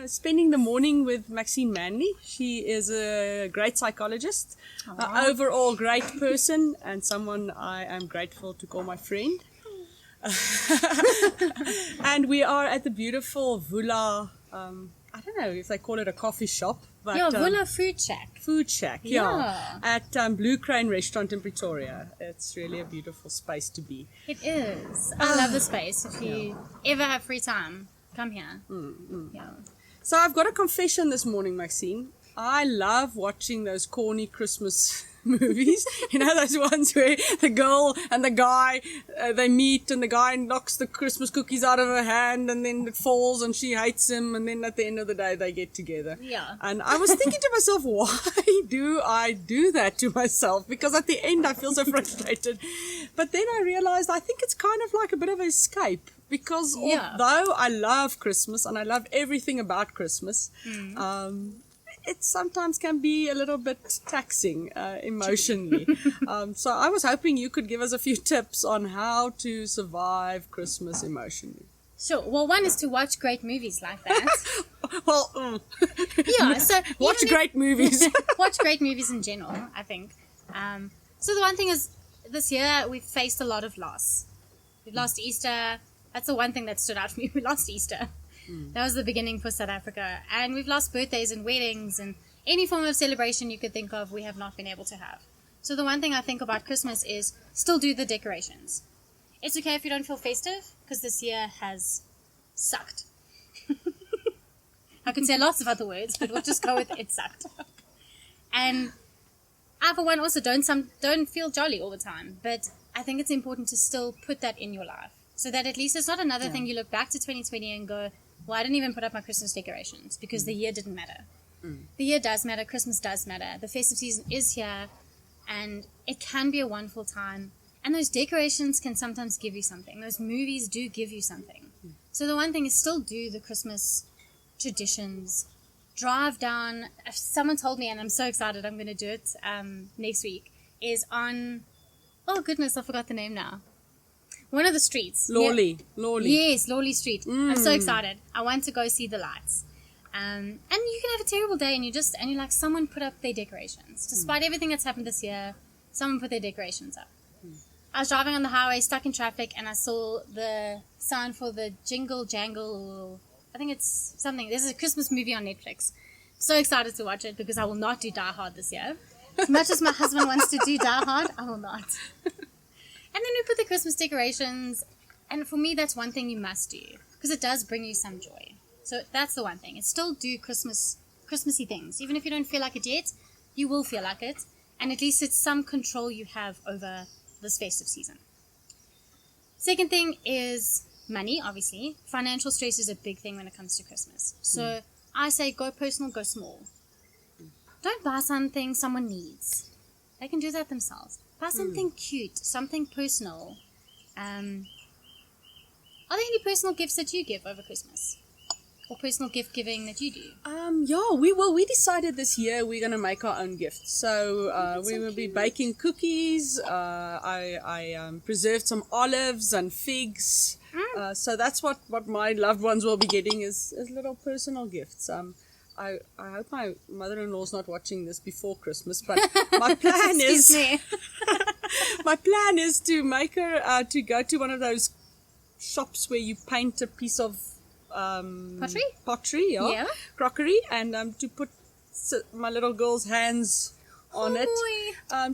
spending the morning with Maxine Manley. She is a great psychologist, overall great person, and someone I am grateful to call my friend. And we are at the beautiful Vula, I don't know if they call it a coffee shop. But, Vula Food Shack. Food Shack, at Blue Crane Restaurant in Pretoria. It's really a beautiful space to be. It is. I love the space. If you ever have free time, come here. Yeah. So I've got a confession this morning, Maxine. I love watching those corny Christmas movies. You know, those ones where the girl and the guy, they meet and the guy knocks the Christmas cookies out of her hand and then it falls and she hates him and then at the end of the day they get together. Yeah. And I was thinking to myself, why do I do that to myself? Because at the end I feel so frustrated. But then I realized I think it's kind of like a bit of an escape. Because although I love Christmas and I love everything about Christmas, it sometimes can be a little bit taxing emotionally. So I was hoping you could give us a few tips on how to survive Christmas emotionally. Sure. Well, one is to watch great movies like that. So watch great movies. Watch great movies in general, I think. So the one thing is, this year we've faced a lot of loss. We've lost Easter. That's the one thing that stood out for me. We lost Easter. That was the beginning for South Africa. And we've lost birthdays and weddings and any form of celebration you could think of, we have not been able to have. So the one thing I think about Christmas is still do the decorations. It's okay if you don't feel festive, because this year has sucked. I could say lots of other words, but we'll just go with it sucked. And I, for one, also don't feel jolly all the time. But I think it's important to still put that in your life, so that at least it's not another thing you look back to 2020 and go, well, I didn't even put up my Christmas decorations because the year didn't matter. The year does matter. Christmas does matter. The festive season is here, and it can be a wonderful time. And those decorations can sometimes give you something. Those movies do give you something. So the one thing is still do the Christmas traditions. Drive down. If someone told me, and I'm so excited, I'm going to do it next week, is on, oh goodness, I forgot the name now. One of the streets. Lawley. Yes, Lawley Street. I'm so excited. I want to go see the lights. And you can have a terrible day and you're like, someone put up their decorations. Despite everything that's happened this year, someone put their decorations up. I was driving on the highway, stuck in traffic, and I saw the sign for the Jingle Jangle. I think it's something. There's a Christmas movie on Netflix. So excited to watch it because I will not do Die Hard this year. As much as my husband wants to do Die Hard, I will not. And then we put the Christmas decorations, and for me, that's one thing you must do, because it does bring you some joy. So that's the one thing. It's still do Christmassy things. Even if you don't feel like it yet, you will feel like it, and at least it's some control you have over this festive season. Second thing is money, obviously. Financial stress is a big thing when it comes to Christmas. So I say go personal, go small. Don't buy something someone needs. They can do that themselves. Buy something cute, something personal. Are there any personal gifts that you give over Christmas? Or personal gift giving that you do? We decided this year we're going to make our own gifts. So we will be baking cookies. I preserved some olives and figs. So that's what my loved ones will be getting is little personal gifts. I hope my mother-in-law's not watching this before Christmas, but my plan is my plan is to make her to go to one of those shops where you paint a piece of pottery, crockery, and to put my little girl's hands on it.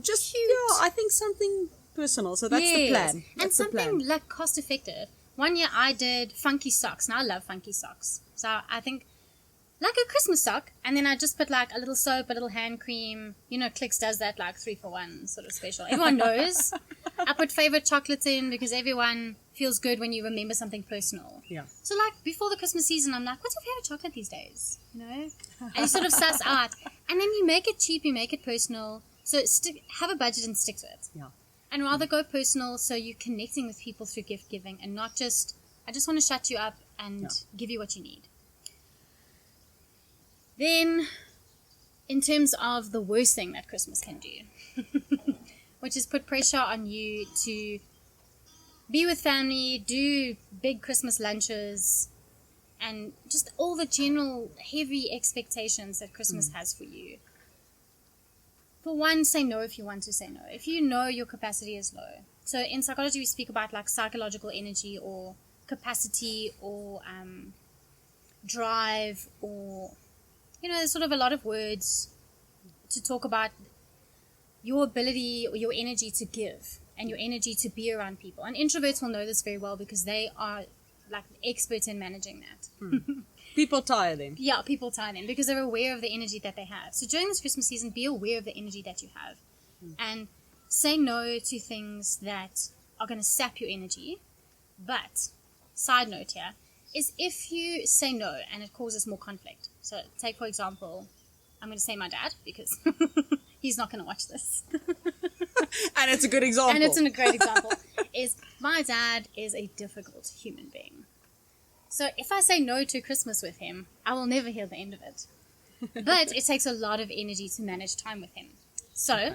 Just cute. I think something personal. So that's the plan. And something like cost effective. One year I did funky socks. Now I love funky socks. So I think like a Christmas sock, and then I just put like a little soap, a little hand cream. You know, Clicks does that like 3-for-1 sort of special. Everyone knows. I put favorite chocolates in because everyone feels good when you remember something personal. Yeah. So like before the Christmas season, I'm like, what's your favorite chocolate these days? You know, and you sort of suss out, and then you make it cheap, you make it personal. So have a budget and stick to it. Yeah. And rather go personal, so you're connecting with people through gift giving, and not just I just want to shut you up and give you what you need. Then, in terms of the worst thing that Christmas can do, which is put pressure on you to be with family, do big Christmas lunches, and just all the general heavy expectations that Christmas has for you. For one, say no if you want to say no. If you know your capacity is low. So in psychology, we speak about like psychological energy or capacity or drive, or, there's sort of a lot of words to talk about your ability or your energy to give and your energy to be around people. And introverts will know this very well because they are like experts in managing that. People tire them. Yeah, people tire them because they're aware of the energy that they have. So during this Christmas season, be aware of the energy that you have and say no to things that are going to sap your energy. But, side note here, is if you say no and it causes more conflict. So take, for example, I'm going to say my dad because he's not going to watch this. And it's a good example. And it's a great example. Is my dad is a difficult human being. So if I say no to Christmas with him, I will never hear the end of it. But it takes a lot of energy to manage time with him. So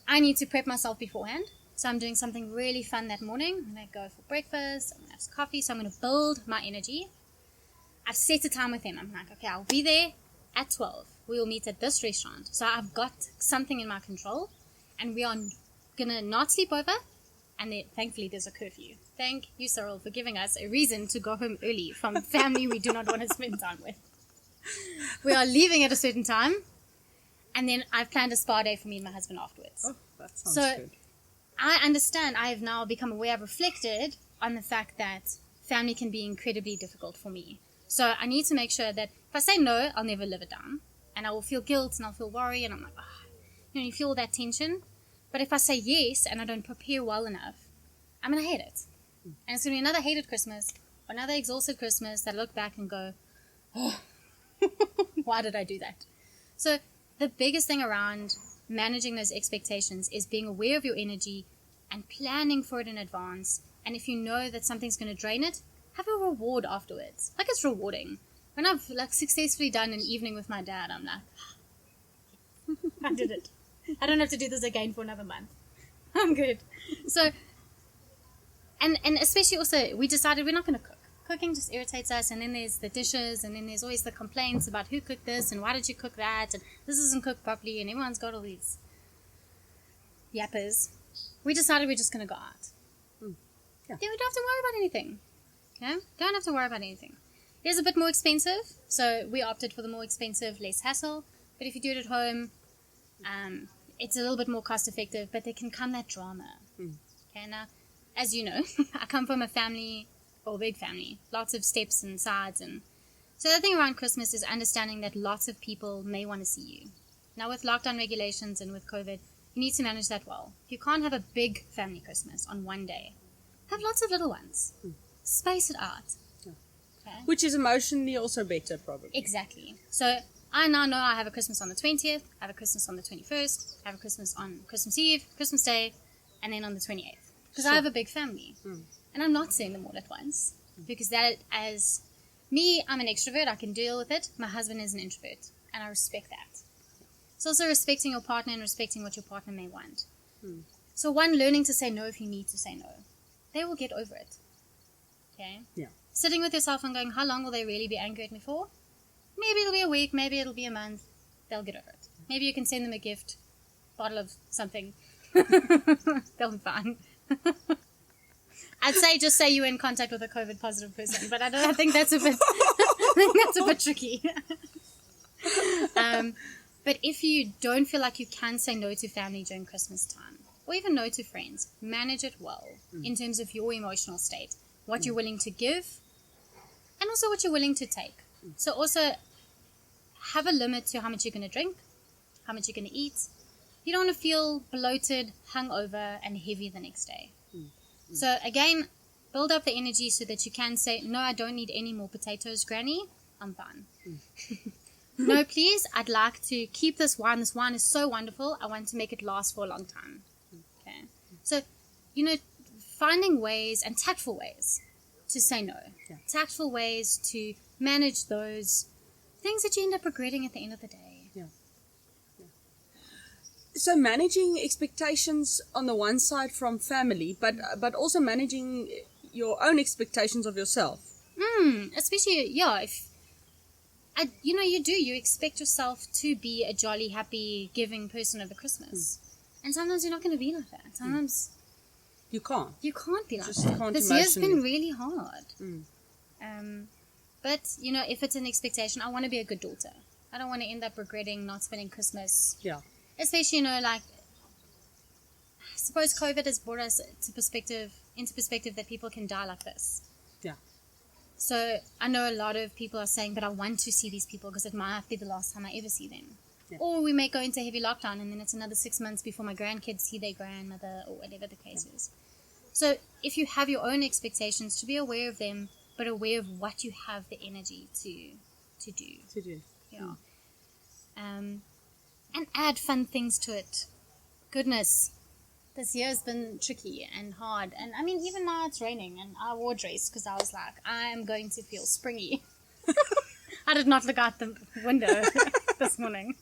I need to prep myself beforehand. So I'm doing something really fun that morning. I'm going to go for breakfast. I'm going to have some coffee. So I'm going to build my energy. I've set a time with him. I'm like, okay, I'll be there at 12. We will meet at this restaurant. So I've got something in my control. And we are going to not sleep over. And then, thankfully, there's a curfew. Thank you, Cyril, for giving us a reason to go home early from family we do not want to spend time with. We are leaving at a certain time. And then I've planned a spa day for me and my husband afterwards. Oh, that sounds good. I understand. I have now become aware, I've reflected on the fact that family can be incredibly difficult for me. So I need to make sure that if I say no, I'll never live it down. And I will feel guilt and I'll feel worry. And I'm like, you feel that tension. But if I say yes and I don't prepare well enough, I'm going to hate it. And it's going to be another hated Christmas, another exhausted Christmas that I look back and go, oh, why did I do that? So the biggest thing around managing those expectations is being aware of your energy and planning for it in advance. And if you know that something's going to drain it, have a reward afterwards. Like, it's rewarding. When I've successfully done an evening with my dad, I'm like, I did it. I don't have to do this again for another month. I'm good. So, and especially also, we decided we're not going to cook. Cooking just irritates us, and then there's the dishes, and then there's always the complaints about who cooked this, and why did you cook that, and this isn't cooked properly, and everyone's got all these yappers. We decided we're just going to go out. Yeah. Then we don't have to worry about anything. Okay? Don't have to worry about anything. It is a bit more expensive, so we opted for the more expensive, less hassle, but if you do it at home, it's a little bit more cost effective, but there can come that drama. Okay, now, as you know, I come from a family, or a big family, lots of steps and sides, and so the thing around Christmas is understanding that lots of people may want to see you. Now, with lockdown regulations and with COVID, you need to manage that well. You can't have a big family Christmas on one day. Have lots of little ones. Space it out. Okay? Which is emotionally also better, probably. Exactly. So I now know I have a Christmas on the 20th, I have a Christmas on the 21st, I have a Christmas on Christmas Eve, Christmas Day, and then on the 28th. Because I have a big family. And I'm not seeing them all at once. Because that, as me, I'm an extrovert, I can deal with it. My husband is an introvert. And I respect that. It's also respecting your partner and respecting what your partner may want. So one, learning to say no if you need to say no. They will get over it. Okay? Yeah. Sitting with yourself and going, how long will they really be angry at me for? Maybe it'll be a week, maybe it'll be a month. They'll get over it. Maybe you can send them a gift, bottle of something. They'll be fine. I'd say just say you're in contact with a COVID positive person, but I think that's a bit tricky. But if you don't feel like you can say no to family during Christmas time, or even no to friends, manage it well in terms of your emotional state, what you're willing to give, and also what you're willing to take. So also have a limit to how much you're going to drink, how much you're going to eat. You don't want to feel bloated, hungover, and heavy the next day. So again, build up the energy so that you can say, no, I don't need any more potatoes, Granny. I'm fine. No, please, I'd like to keep this wine. This wine is so wonderful. I want to make it last for a long time. Okay. So, finding ways and tactful ways to say no. Yeah. Tactful ways to manage those things that you end up regretting at the end of the day. Yeah. So managing expectations on the one side from family, but also managing your own expectations of yourself. Especially, yeah, if you expect yourself to be a jolly, happy, giving person over Christmas. And sometimes you're not going to be like that. Sometimes You can't. you can't be like Just that. can't This year's emotionally. been really hard. But, if it's an expectation, I want to be a good daughter. I don't want to end up regretting not spending Christmas. Yeah. Especially, I suppose COVID has brought us into perspective that people can die like this. Yeah. So I know a lot of people are saying, but I want to see these people because it might be the last time I ever see them. Yeah. Or we may go into heavy lockdown and then it's another 6 months before my grandkids see their grandmother or whatever the case is. So if you have your own expectations, to be aware of them, but aware of what you have the energy to do. Yeah. And add fun things to it. Goodness. This year has been tricky and hard. And I mean, even now it's raining and I wore a dress because I was like, I am going to feel springy. I did not look out the window this morning.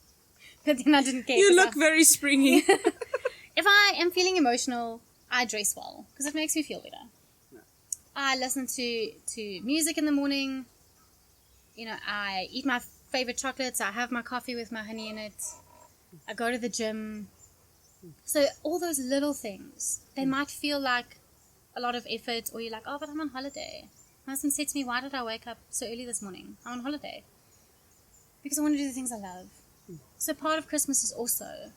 But then I didn't care. You look very springy. If I am feeling emotional, I dress well because it makes me feel better. No. I listen to music in the morning. I eat my favorite chocolates. I have my coffee with my honey in it. I go to the gym. So all those little things, they might feel like a lot of effort, or you're like, oh, but I'm on holiday. My husband said to me, why did I wake up so early this morning? I'm on holiday. Because I want to do the things I love. So part of Christmas is also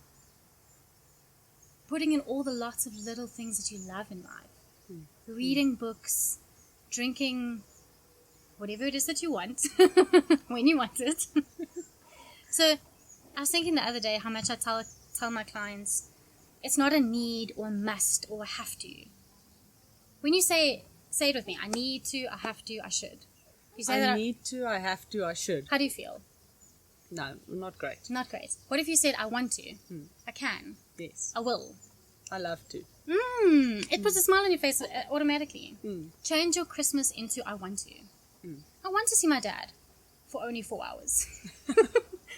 putting in all the lots of little things that you love in life. Reading books, drinking whatever it is that you want, when you want it. So I was thinking the other day how much I tell my clients, it's not a need or a must or a have to. When you say it with me, I need to, I have to, I should. You say I need to, I have to, I should. How do you feel? No, not great. Not great. What if you said, I want to, I can, Yes. I will? I love to. It puts a smile on your face automatically. Change your Christmas into I want to. I want to see my dad for only 4 hours.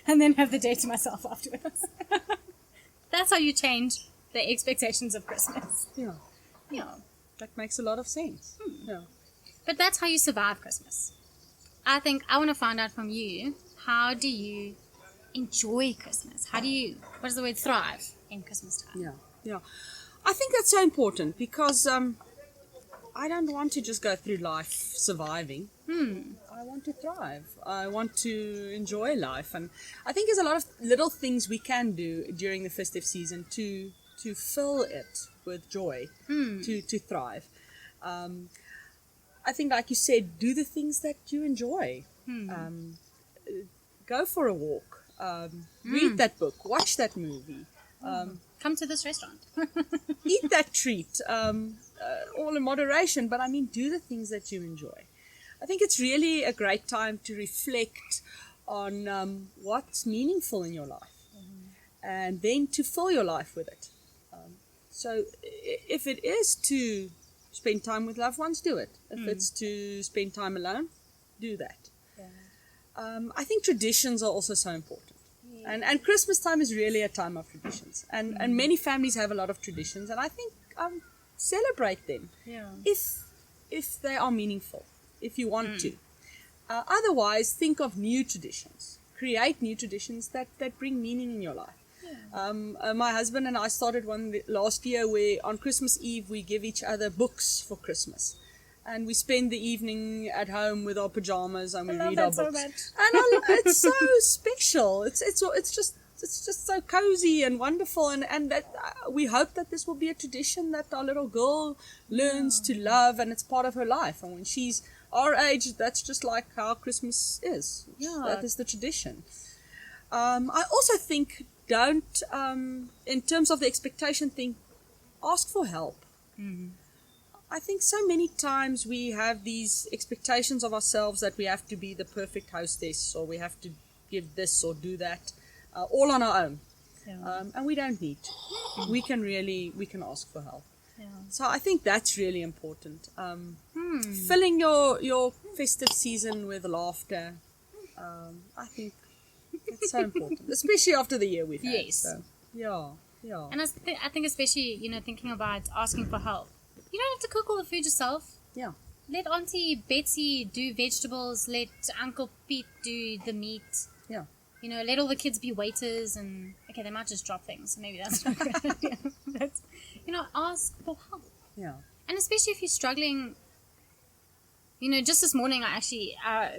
And then have the day to myself afterwards. That's how you change the expectations of Christmas. Yeah. Yeah. That makes a lot of sense. Yeah. But that's how you survive Christmas. I think I want to find out from you, how do you enjoy Christmas? What is the word, thrive in Christmas time? Yeah. Yeah. I think that's so important because I don't want to just go through life surviving. I want to thrive. I want to enjoy life. And I think there's a lot of little things we can do during the festive season to fill it with joy, to thrive. I think, like you said, do the things that you enjoy. Go for a walk. Read that book. Watch that movie. Come to this restaurant. Eat that treat. All in moderation, but I mean, do the things that you enjoy. I think it's really a great time to reflect on what's meaningful in your life, and then to fill your life with it. So if it is to spend time with loved ones, do it. If it's to spend time alone, do that. I think traditions are also so important. And Christmas time is really a time of traditions. And many families have a lot of traditions, and I think celebrate them if they are meaningful, if you want to. Otherwise, think of new traditions. Create new traditions that bring meaning in your life. My husband and I started one last year where on Christmas Eve we give each other books for Christmas. And we spend the evening at home with our pajamas and we read our books. So much. And it's so special. It's just so cozy and wonderful. And that we hope that this will be a tradition that our little girl learns to love, and it's part of her life. And when she's our age, that's just like how Christmas is. That is the tradition. I also think don't, in terms of the expectation thing, ask for help. I think so many times we have these expectations of ourselves that we have to be the perfect hostess, or we have to give this or do that, all on our own. And we don't need to. We can ask for help. So I think that's really important. Filling your festive season with laughter, I think it's so important, especially after the year we've had. Yes. So, yeah. And I think especially, thinking about asking for help. You don't have to cook all the food yourself. Yeah. let Auntie Betsy do vegetables, let Uncle Pete do the meat. Yeah. You know, let all the kids be waiters, and okay, they might just drop things, so maybe that's not a good idea. But, you know, ask for help. Yeah. And especially if you're struggling. You know, just this morning, I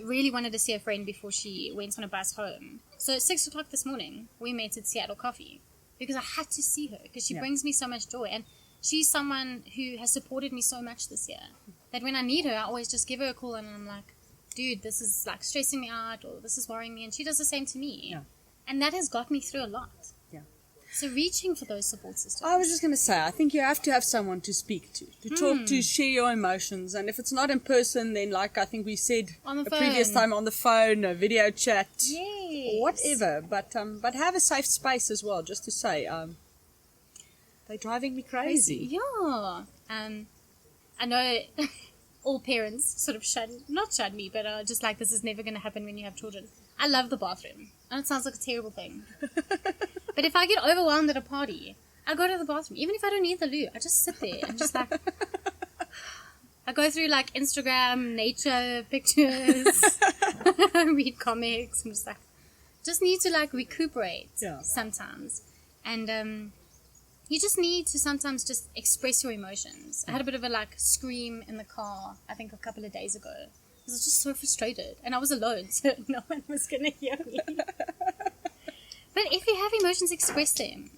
really wanted to see a friend before she went on a bus home. So at 6 o'clock this morning, we met at Seattle Coffee because I had to see her because she brings me so much joy. And she's someone who has supported me so much this year that when I need her, I always just give her a call and I'm like, dude, this is like stressing me out or this is worrying me. And she does the same to me. Yeah. And that has got me through a lot. Yeah. So reaching for those support systems. I was just going to say, I think you have to have someone to speak to talk to, share your emotions. And if it's not in person, then like I think we said on the the phone. previous time, on the phone, a video chat, Yes. whatever. But have a safe space as well, just to say, they're driving me crazy. Yeah. I know all parents sort of not shun me, but are just like, this is never going to happen when you have children. I love the bathroom. And it sounds like a terrible thing. But if I get overwhelmed at a party, I go to the bathroom. Even if I don't need the loo, I just sit there and just like... I go through like Instagram, nature pictures, read comics. I'm just like... Just need to like recuperate sometimes. And you just need to sometimes just express your emotions. I had a bit of a like scream in the car, I think a couple of days ago. I was just so frustrated. And I was alone, so no one was going to hear me. But if you have emotions, express them.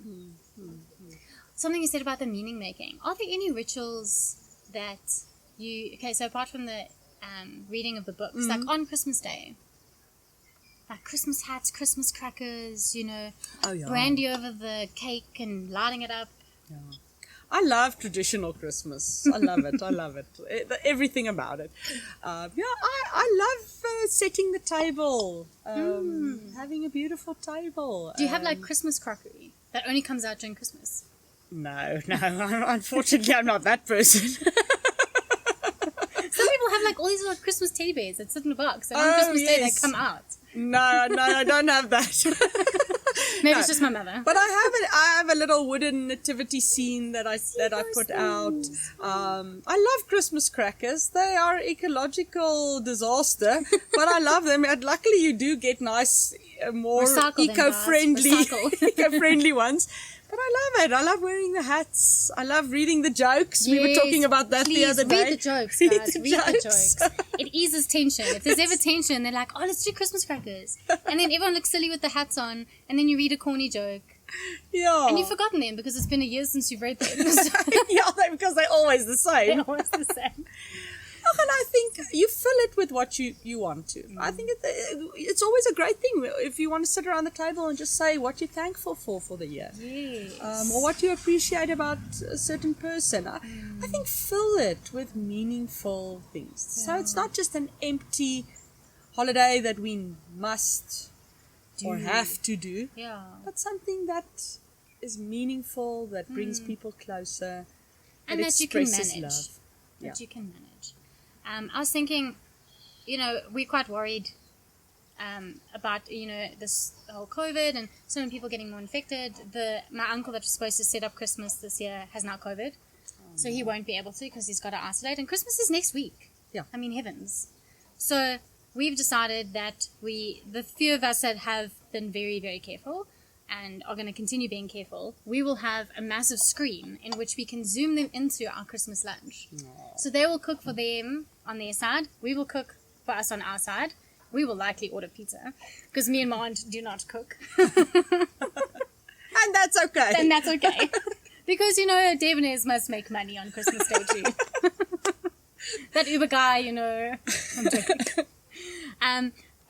Something you said about the meaning making. Are there any rituals that you... Okay, so apart from the reading of the books, like on Christmas Day, like Christmas hats, Christmas crackers, you know, brandy over the cake and lighting it up. Yeah. I love traditional Christmas. I love it. I love it. Everything about it. I love setting the table, having a beautiful table. Do you have like Christmas crockery that only comes out during Christmas? No. Unfortunately, I'm not that person. Some people have like all these like Christmas teddy bears that sit in a box, and on Christmas Day they come out. No, I don't have that. Maybe it's just my mother. But I have a little wooden nativity scene that I put out. I love Christmas crackers. They are ecological disaster, but I love them. And luckily, you do get nice, more eco-friendly ones. But I love it. I love wearing the hats. I love reading the jokes. Yes, we were talking about that the other day. Read the jokes, guys. Read the jokes. It eases tension. If there's ever tension, they're like, oh, let's do Christmas crackers. And then everyone looks silly with the hats on, and then you read a corny joke. Yeah. And you've forgotten them because it's been a year since you've read them. Yeah, because they're always the same. They're always the same. And I think you fill it with what you want to. I think it's always a great thing if you want to sit around the table and just say what you're thankful for the year. Yes. Or what you appreciate about a certain person. I think fill it with meaningful things. Yeah. So it's not just an empty holiday that we must or have to do. Yeah. But something that is meaningful, that brings people closer. And that you can manage. Love. That you can manage. I was thinking, you know, we're quite worried about, you know, this whole COVID and so many people getting more infected. My uncle that was supposed to set up Christmas this year has now COVID. So he won't be able to because he's got to isolate. And Christmas is next week. Yeah. I mean, heavens. So we've decided that the few of us that have been very, very careful and are going to continue being careful, we will have a massive screen in which we can zoom them into our Christmas lunch. Aww. So they will cook for them on their side. We will cook for us on our side. We will likely order pizza because me and my aunt do not cook. And that's okay. And that's okay. Because, you know, Debonairs must make money on Christmas Day too. That Uber guy, you know. I'm joking.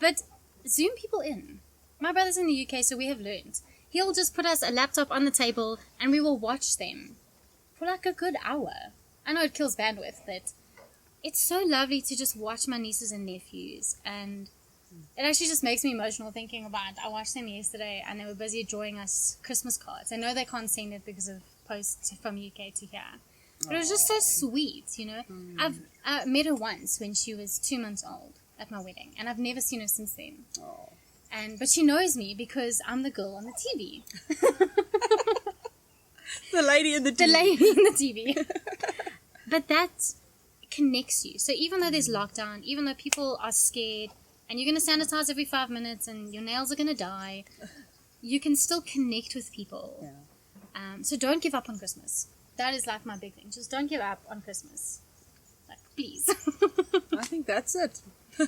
But zoom people in. My brother's in the UK, so we have learned. He'll just put us a laptop on the table and we will watch them for like a good hour. I know it kills bandwidth, but it's so lovely to just watch my nieces and nephews. And it actually just makes me emotional thinking about it. I watched them yesterday and they were busy drawing us Christmas cards. I know they can't send it because of posts from UK to here. But it was just so sweet, you know. I met her once when she was 2 months old at my wedding. And I've never seen her since then. Oh. But she knows me because I'm the girl on the TV. The lady in the TV. The lady in the TV. But that connects you. So even though there's lockdown, even though people are scared, and you're going to sanitize every 5 minutes, and your nails are going to die, you can still connect with people. Yeah. So don't give up on Christmas. That is like my big thing. Just don't give up on Christmas. Like, please. I think that's it.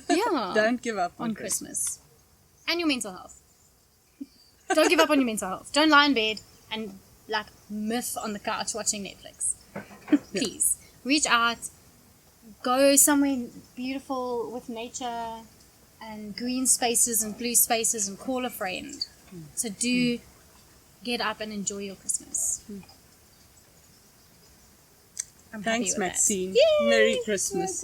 Yeah. Don't give up on Christmas. And your mental health. Don't give up on your mental health. Don't lie in bed and like myth on the couch watching Netflix. Please. Reach out. Go somewhere beautiful with nature and green spaces and blue spaces and call a friend. So do get up and enjoy your Christmas. I'm happy Thanks, with Maxine. That. Merry Christmas.